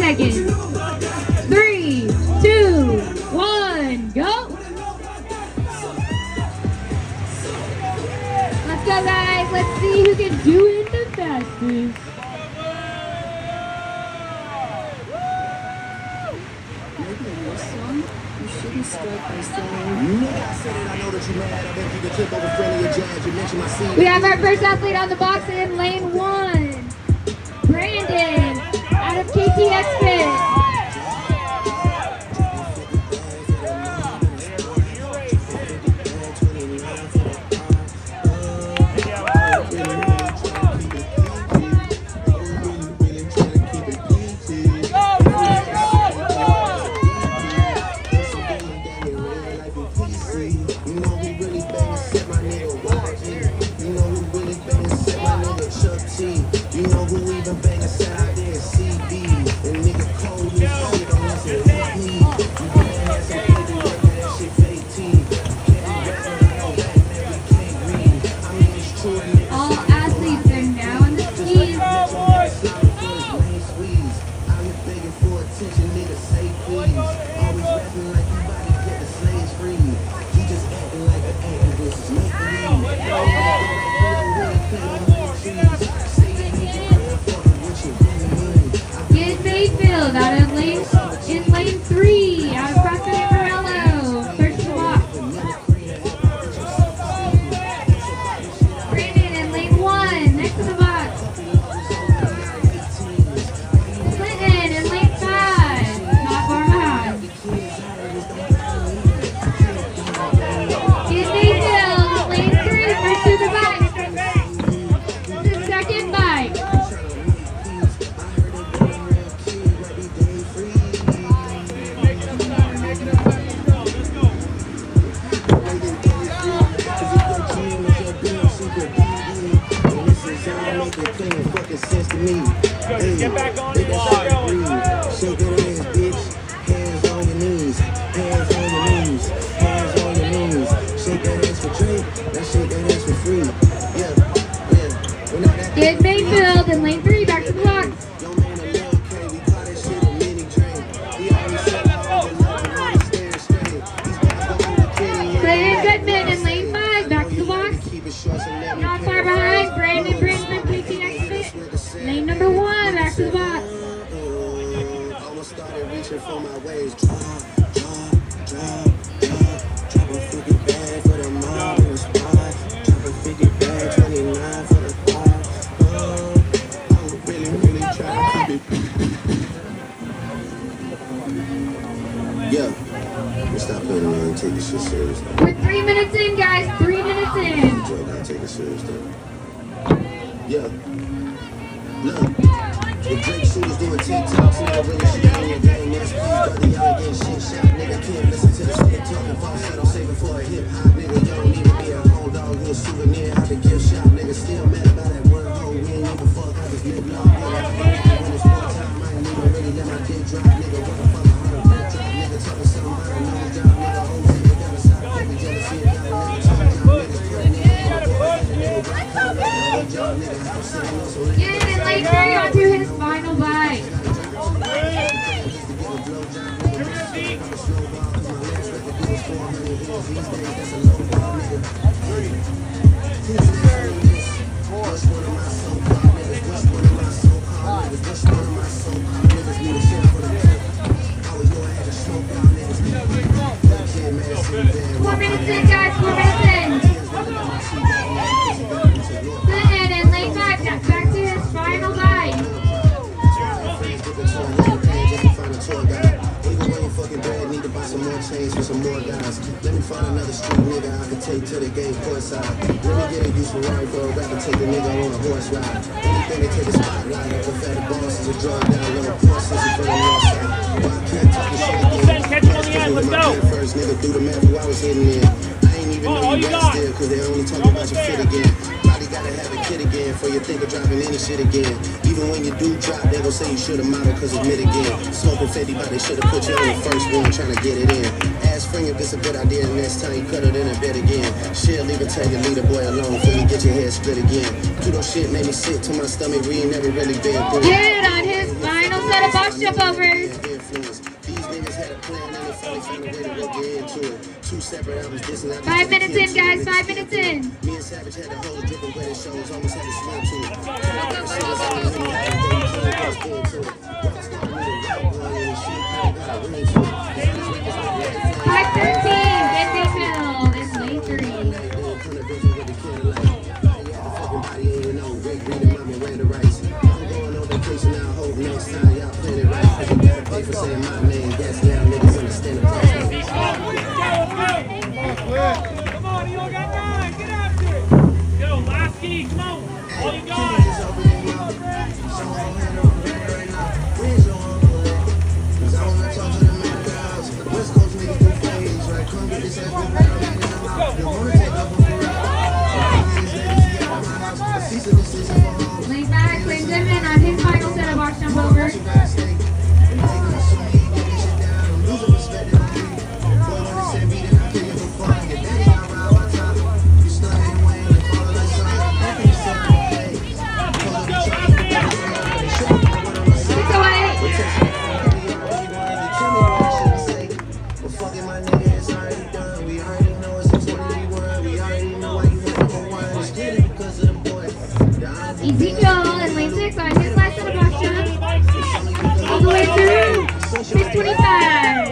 seconds. 3, 2, 1, go. Let's go, guys. Let's see who can do it the fastest. We have our first athlete on the box in lane 1. Brandon out of KTX Fit. Out of lane 3, out of CrossFit Amarillo. Search the box. Brandon in lane 1, next to the box. Clinton in lane 5, not far behind. Kid Mayfield in lane 3, first to the bike. The second bike. Get back on it. Shake that ass, bitch. Hands on your knees. Hands on your knees. Hands on your knees. Shake that ass for free. Now shake that ass for free. Yeah. Kid Mayfield in lane 3, back to the box. Clayton Goodman in lane 5, back to the box. Not far behind, Brandon Brinkman, KTX Fit. Lane number 1, back to the box. Almost started reaching for my waves. Drop a 50 bag for the mob in the spot. Drop a 50 bag, 29 for the quad. I would really try to keep it. Yeah. Let's stop playing around and take this shit serious. We're 3 minutes in, guys. 3 minutes in. Joke, I'll take it serious though. Yeah. Look. The Drake shooters doing TikToks and that really shit on your game. Yes, please, brother, y'all getting shit shot. Nigga, can't listen to the shit talking falsetto. Save it for a hip hop, nigga. You don't need to be a whole dog, you a souvenir out the gift shop. Nigga, still mad about that word hoe. We ain't give a fuck, I just live long. When it's one time, I ain't even ready, let my dick drop. Nigga, what the fuck, I'm on a drop. Nigga, talking something about another job. Nigga, hoes, nigga, gotta stop. Nigga, jealousy, got a nigga talking. Niggas putting in, Yeah, and lane 3 onto his final bike. Four minutes in, guys, 4 minutes in. Clinton in lane 5, back to his final bike. Need to buy some more chains for some more guys. Let me find another street nigga I can take to the game courtside. Let me get a useful ride for a rapper, take the nigga on a horse ride. Anything to take a spotlight off of fat bosses and drive down low courses in front of the north side. Why I can't talk this shit again? Catch him on the end, let's go. First nigga through the map who I was hitting in. I ain't even know you got still, cause they only talking about your fit again. Probably gotta have a kid again before you think of dropping any shit again. Even when you do drop, they gon' say you should've modeled cause admit again. Smoking 50, but they should've put you on the first one trying to get it in. Ask friend if it's a good idea, and next time you cut it in a bed again. Shit, leave it, tell you, leave the boy alone before you get your head split again. Kudo shit made me sick to my stomach, we ain't never really been through. Dude, on his final set of box jump overs. These niggas had a plan and they finally found a way to really get into it. Two separate albums, this and that. 5 minutes in, guys. 5 minutes in. Me and Savage had the whole dripping wedding shows, almost had to swim to it. Five 13. Good Phil. It's lane 3. For saying my name, that's now niggas understand the price. Come on, you all got 9. Get after it. Go, last key. Come on. All you got. Lane back. Quinn Goodman on his final set of box jump overs. Ezekiel in lane 6 on his last set of box jumps. All the way through 625.